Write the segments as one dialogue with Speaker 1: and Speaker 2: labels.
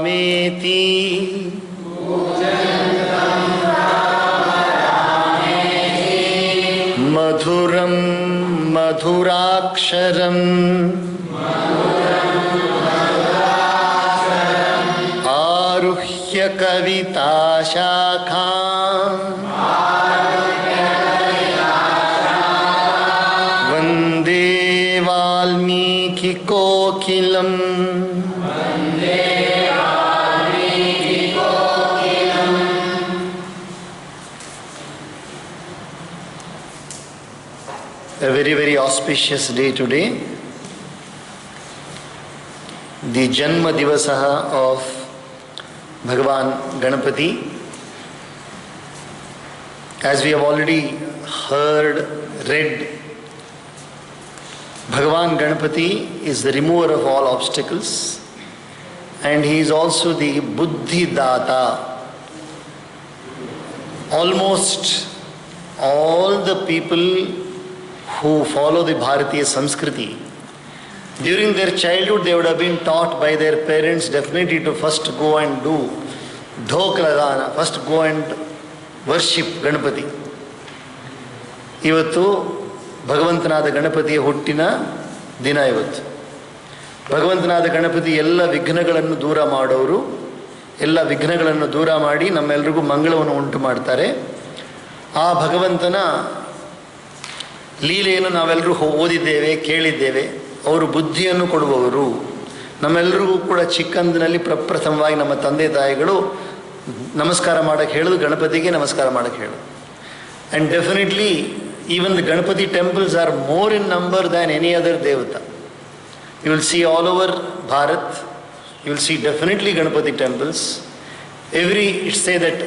Speaker 1: मेति मधुरं मधुराक्षरम् आरुह्य कविताशाखां वन्दे वाल्मीकिकोकिलम् A very, very auspicious day today. The Janma Divasaha of Bhagavan Ganapati. As we have already heard, read, Bhagavan Ganapati is the remover of all obstacles, and he is also the Buddhi Data. Almost all the people who follow the Bharatiya Sanskriti, during their childhood they would have been taught by their parents definitely to first go and do Dhokladana, first go and worship Ganapati. Ivattu Bhagavantanada Ganapatiya huttina dina ivattu. Bhagavantanada Ganapati ella ವಿಘ್ನಗಳನ್ನು ದೂರ ಮಾಡೋರು, ಎಲ್ಲ ವಿಘ್ನಗಳನ್ನು ದೂರ ಮಾಡಿ ನಮ್ಮೆಲ್ಲರಿಗೂ ಮಂಗಳವನ್ನು ಉಂಟು ಮಾಡ್ತಾರೆ. ಆ ಭಗವಂತನ ಲೀಲೆಯನ್ನು ನಾವೆಲ್ಲರೂ ಓದಿದ್ದೇವೆ, ಕೇಳಿದ್ದೇವೆ. ಅವರು ಬುದ್ಧಿಯನ್ನು ಕೊಡುವವರು. ನಮ್ಮೆಲ್ಲರಿಗೂ ಕೂಡ ಚಿಕ್ಕಂದಿನಲ್ಲಿ ಪ್ರಪ್ರಥಮವಾಗಿ ನಮ್ಮ ತಂದೆ ತಾಯಿಗಳು ನಮಸ್ಕಾರ ಮಾಡೋಕ್ಕೆ ಹೇಳೋದು ಗಣಪತಿಗೆ ನಮಸ್ಕಾರ ಮಾಡೋಕ್ಕೆ ಹೇಳೋದು. And definitely even the Ganapati temples are more in number than any other devata. You will see all over Bharat, you will see definitely Ganapati temples. It's say that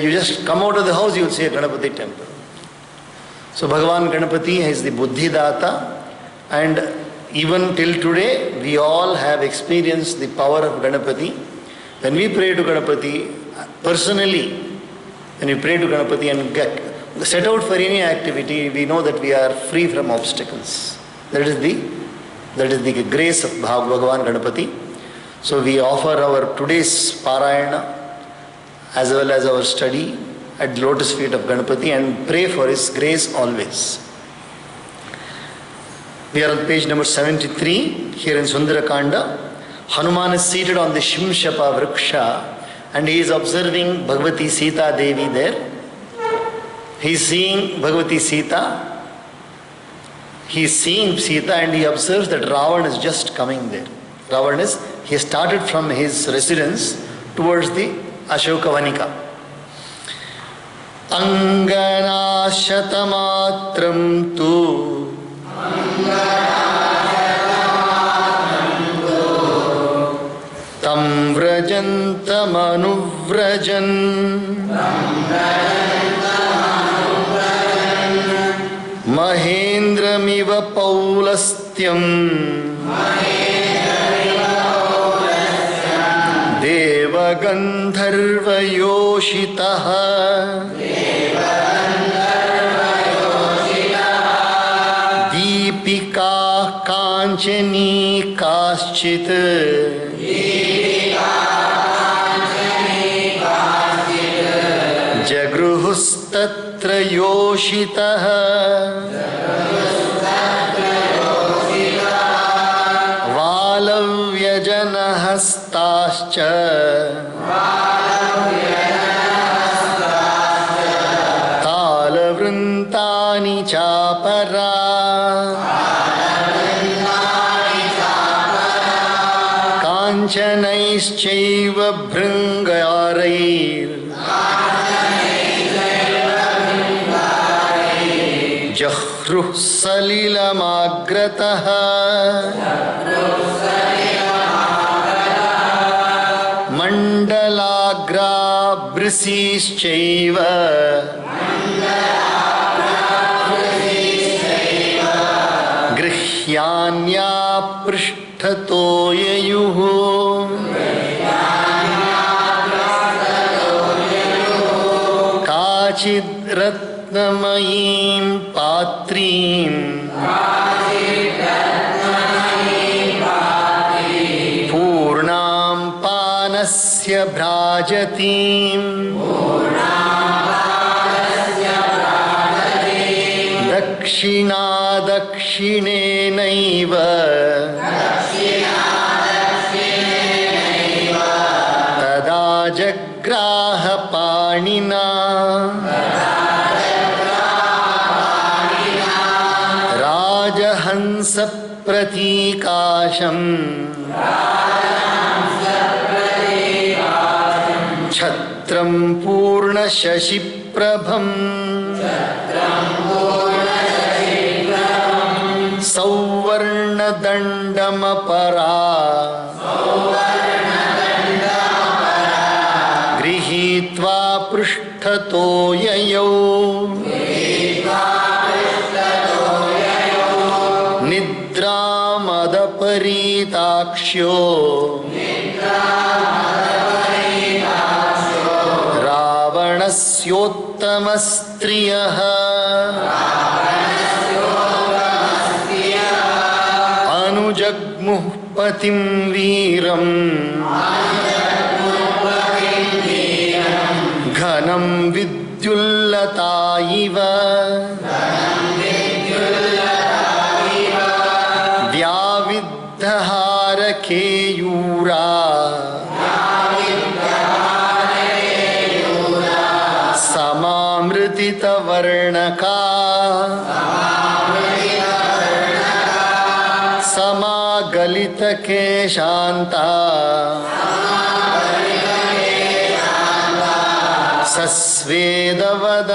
Speaker 1: you just come out of the house, you will see a Ganapati temple. So Bhagavan Ganapati is the Buddhi Data, and even till today we all have experienced the power of Ganapati. When we pray to Ganapati, personally, when we pray to Ganapati and set out for any activity, we know that we are free from obstacles. That is the grace of Bhagavan Ganapati. So we offer our today's Parayana as well as our study at the lotus feet of Ganapati and pray for his grace always. We are on page number 73 here in Sundarakanda. Hanuman is seated on the Shimshapa Vriksha and he is observing Bhagavati Sita Devi there. He is seeing Bhagavati Sita. He is seeing Sita and he observes that Ravan is just coming there. He has started from his residence towards the Ashokavanika. Anganashatamātram tu tam vrajantamanuvrajan mahendramiva paulastyam devagandharvayoshitah दीपिका कांचनी काश्चित् जगृहुस्तत्र योषितः वालव्यजनहस्ताश्च तालवृन्तानि चापरा काञ्चनैश्चैव भृङ्गारैर् जह्रुः सलिलमाग्रतः मण्डलाग्राभृसीश्चैव गृह्यान्या पृष्ठतो ययुः काचिद्रत्नमयीं पात्रीं पूर्णां पान पूर्णाभानस्य भ्राजतीं दक्षिणा दक्षिणेनैव तदा जग्राह पाणिना राजहंस प्रतीकाशम् छत्रं पूर्णशशिप्रभम् सौवर्णदण्डमपरा गृहीत्वा पृष्ठतो ययौ निद्रामदपरीताक्ष्यो रावणस्योत्तमस्त्रियः अनुजग्मुः पतिं वीरम् घनं विद्युल्लता इव व्याविद्धहारकेयूरा समामृतितवर्णका समागलितकेशान्ता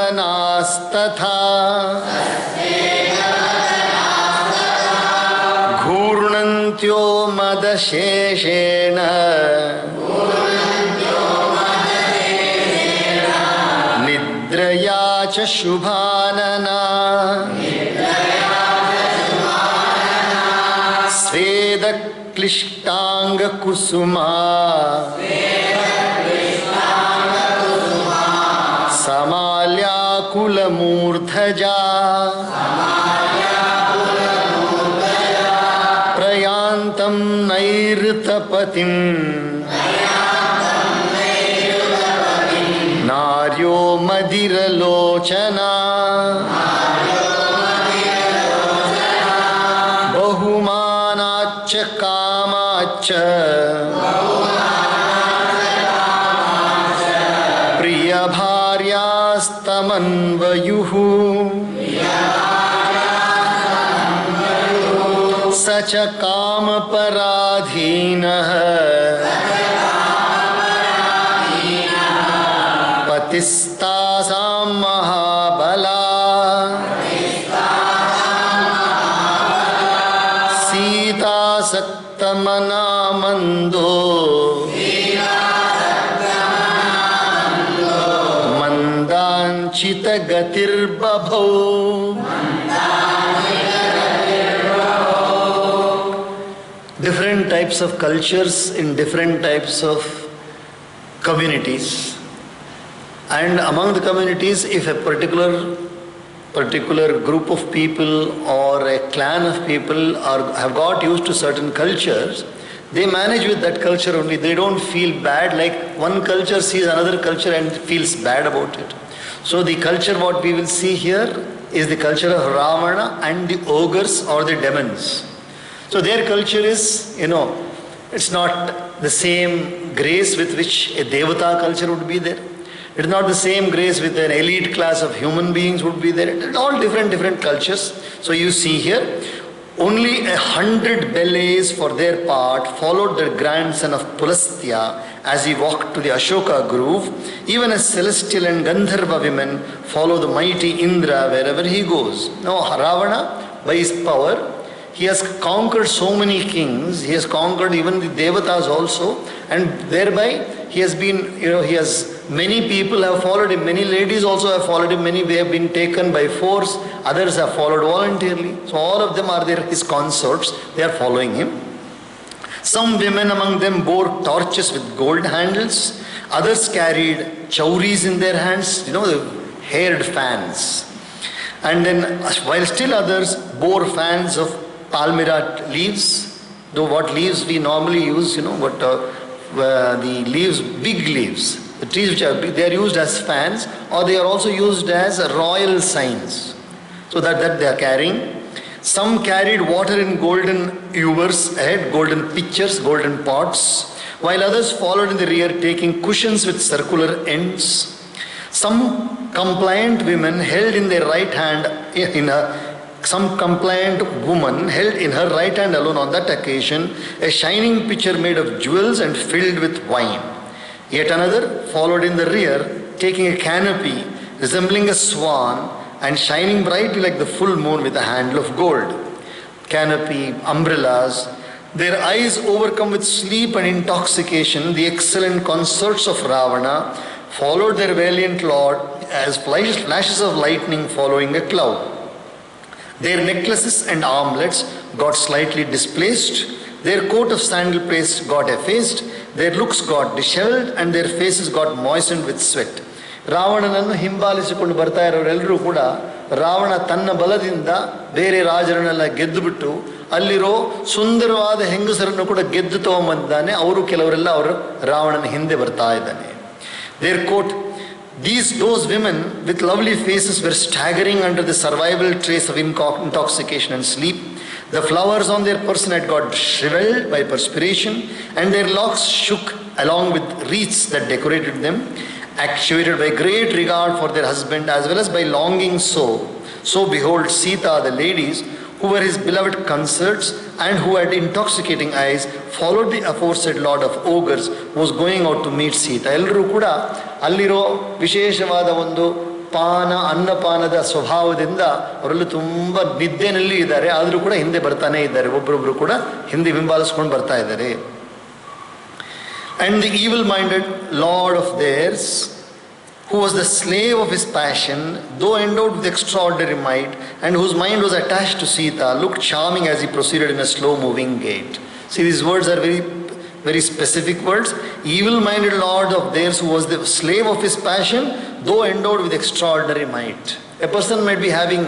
Speaker 1: सस्वेदवदनास्तथा घूर्णन्त्यो मदशेषेण निद्रया च शुभानना स्वेदक्लिष्टाङ्गकुसुमा समाल्याकुलमूर्धजा प्रयान्तं नैऋतपतिं नार्यो मदिरलोचना बहुमानाच्च कामाच्च प्रियभार्यास्तमन्वयुः स च कामपराधीनः पतिस्तासां महाबला सीतासक्तमना मन्दो मंदांचितगतिर्बभौ different types of cultures in different types of communities, and among the communities, if a particular group of people or a clan of people have got used to certain cultures, they manage with that culture only. They don't feel bad like one culture sees another culture and feels bad about it. So the culture what we will see here is the culture of Ravana and the ogres or the demons. So their culture is, it's not the same grace with which a Devata culture would be there. It is not the same grace with an elite class of human beings would be there. It's all different cultures. So you see here, only 100 belays for their part followed the grandson of Pulastya as he walked to the Ashoka grove. Even as celestial and Gandharva women follow the mighty Indra wherever he goes. Now Ravana, by his power, he has conquered so many kings. He has conquered even the Devatas also, and thereby he has been, he has many people have followed him. Many ladies also have followed him. Many have been taken by force. Others have followed voluntarily. So all of them are there, his consorts. They are following him. Some women among them bore torches with gold handles. Others carried chauris in their hands, the haired fans. And then while still others bore fans of palmyra leaves, though what leaves we normally use, the leaves, big leaves. The trees which are big, they are used as fans, or they are also used as royal signs. So that they are carrying. Some carried water in golden ewers ahead, golden pitchers, golden pots, while others followed in the rear taking cushions with circular ends. Some compliant women held in their right hand some compliant woman held in her right hand alone on that occasion a shining pitcher made of jewels and filled with wine. Yet another followed in the rear, taking a canopy resembling a swan and shining brightly like the full moon with a handle of gold. Canopy, umbrellas, their eyes overcome with sleep and intoxication, the excellent consorts of Ravana followed their valiant lord as flashes of lightning following a cloud. Their necklaces and armlets got slightly displaced, their coat of sandal paste got effaced, their looks got disheveled, and their faces got moistened with sweat. ರಾವಣನನ್ನು ಹಿಂಬಾಲಿಸಿಕೊಂಡು ಬರ್ತಾ ಇರೋರೆಲ್ಲರೂ ಕೂಡ ರಾವಣ ತನ್ನ ಬಲದಿಂದ ಬೇರೆ ರಾಜರನ್ನೆಲ್ಲ ಗೆದ್ದುಬಿಟ್ಟು ಅಲ್ಲಿರೋ ಸುಂದರವಾದ ಹೆಂಗಸರನ್ನು ಕೂಡ ಗೆದ್ದು ತಗೊಂಬಂದಿದ್ದಾನೆ. ಅವರು ಕೆಲವರೆಲ್ಲ ಅವರು ರಾವಣನ ಹಿಂದೆ ಬರ್ತಾ ಇದ್ದಾನೆ. Their coat, those women with lovely faces were staggering under the survival trace of intoxication and sleep. The flowers on their person had got shriveled by perspiration, and their locks shook along with wreaths that decorated them. Actuated by great regard for their husband as well as by longing so behold Sita, the ladies who were his beloved consorts and who had intoxicating eyes, followed the aforesaid lord of ogres who was going out to meet Sita. ಎಲ್ಲರೂ ಕೂಡ ಅಲ್ಲಿರೋ ವಿಶೇಷವಾದ ಒಂದು ಅನ್ನಪಾನದ ಸ್ವಭಾವದಿಂದ ಅವರೆಲ್ಲ ತುಂಬ ನಿದ್ದೆನಲ್ಲಿ ಇದ್ದಾರೆ. ಆದರೂ ಕೂಡ ಹಿಂದೆ ಬರ್ತಾನೆ ಇದ್ದಾರೆ, ಒಬ್ಬರೊಬ್ಬರು ಕೂಡ ಹಿಂದೆ ಹಿಂಬಾಲಿಸ್ಕೊಂಡು ಬರ್ತಾ ಇದ್ದಾರೆ. And the evil-minded lord of theirs, who was the slave of his passion, though endowed with extraordinary might, and whose mind was attached to Sita, looked charming as he proceeded in a slow-moving gait. See, these words are very, very specific words. Evil-minded lord of theirs, who was the slave of his passion, though endowed with extraordinary might. A person might be having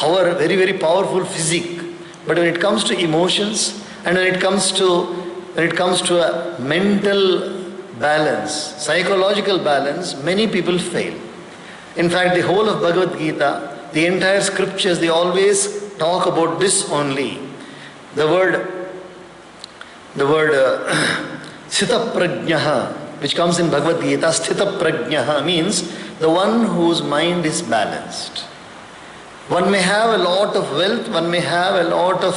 Speaker 1: power, very, very powerful physique, but when it comes to emotions, and when it comes to a mental balance, psychological balance, many people fail. In fact, the whole of Bhagavad Gita, the entire scriptures, they always talk about this only. The word Sthita Prajnaha, which comes in Bhagavad Gita, Sthita Prajnaha means the one whose mind is balanced. One may have a lot of wealth, one may have a lot of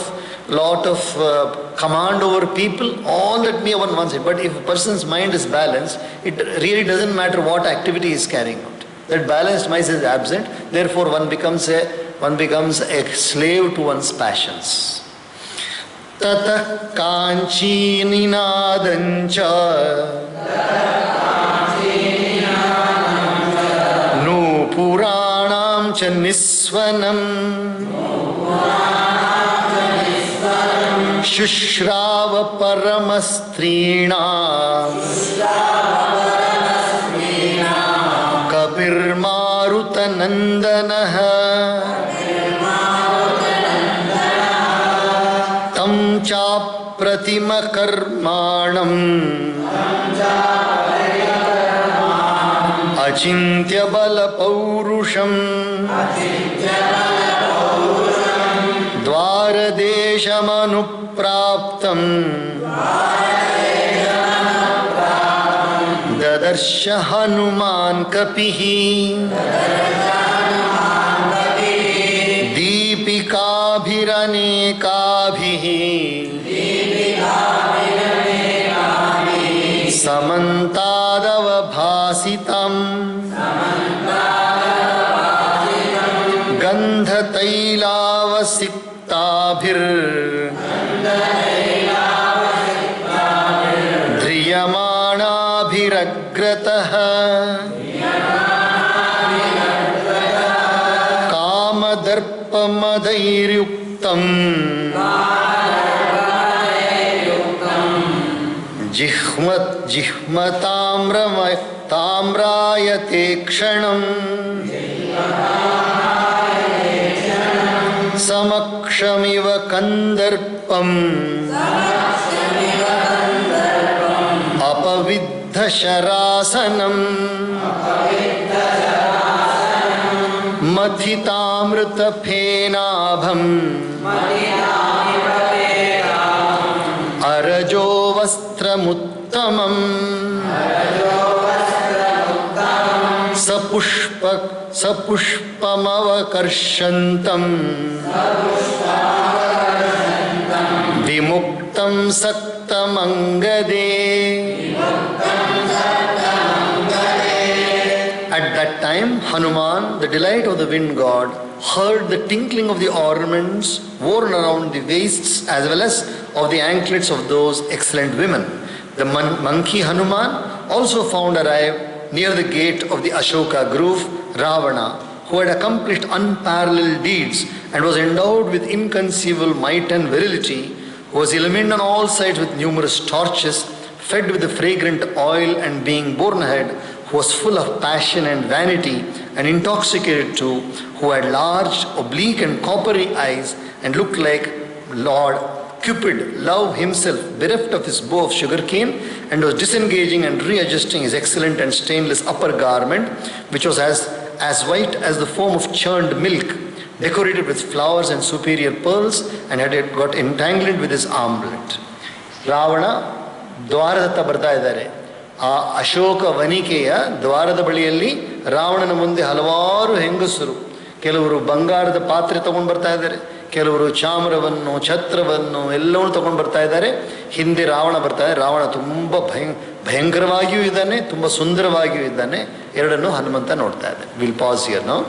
Speaker 1: command over people, all that may on one side. But if a person's mind is balanced, it really doesn't matter what activity he is carrying out. That balanced mind is absent. Therefore, one becomes a slave to one's passions. Tata kanchi ninadancha nu puranam cha nisvanam Shushrava Paramastreena Kapir Maruta Nandanaha Tam cha Pratima Karmanam Achintya Bala Paurusham Dvaradeshamanuppraptam Dadarsha Hanuman Kapihi Deepikabhiranekabhihi Samantadavabhasitam Gandhatailavasik Dhriyamanabhiragratah Kamadarpamadairyuktam Jihmatamrayate kshanam Samakshamiva kandarpam ಶರಾಸನಂ ಮಥಿತಾಮೃತ ಫೇನಾಭಂ ಅರಜೋ ವಸ್ತ್ರಮುತ್ತಮಂ ಸಪುಷ್ಪಮವಕರ್ಷಂತಂ ವಿಮುಕ್ತಂ ಸಕ್ತಮಂಗದೇ. At that time, Hanuman, the delight of the wind god, heard the tinkling of the ornaments worn around the waists as well as of the anklets of those excellent women. The monkey Hanuman also found arrived near the gate of the Ashoka grove Ravana, who had accomplished unparalleled deeds and was endowed with inconceivable might and virility, who was illumined on all sides with numerous torches, fed with the fragrant oil, and being born ahead, who was full of passion and vanity, and intoxicated too, who had large, oblique and coppery eyes, and looked like Lord Cupid, Love himself, bereft of his bow of sugarcane, and was disengaging and readjusting his excellent and stainless upper garment, which was as white as the foam of churned milk, decorated with flowers and superior pearls, and had got entangled with his armlet. Ravana ದ್ವಾರದ ಹತ್ತ ಬರ್ತಾ ಇದ್ದಾರೆ. ಆ ಅಶೋಕ ವನಿಕೆಯ ದ್ವಾರದ ಬಳಿಯಲ್ಲಿ ರಾವಣನ ಮುಂದೆ ಹಲವಾರು ಹೆಂಗಸರು, ಕೆಲವರು ಬಂಗಾರದ ಪಾತ್ರೆ ತಗೊಂಡು ಬರ್ತಾ ಇದ್ದಾರೆ, ಕೆಲವರು ಚಾಮ್ರವನ್ನು, ಛತ್ರವನ್ನು ಎಲ್ಲವನ್ನೂ ತಗೊಂಡು ಬರ್ತಾ ಇದ್ದಾರೆ. ಹಿಂದೆ ರಾವಣ ಬರ್ತಾ ಇದೆ. ರಾವಣ ತುಂಬ ಭಯಂಕರವಾಗಿಯೂ ಇದ್ದಾನೆ, ತುಂಬ ಸುಂದರವಾಗಿಯೂ ಇದ್ದಾನೆ. ಎರಡನ್ನೂ ಹನುಮಂತ ನೋಡ್ತಾ ಇದ್ದಾನೆ. Will pass here now.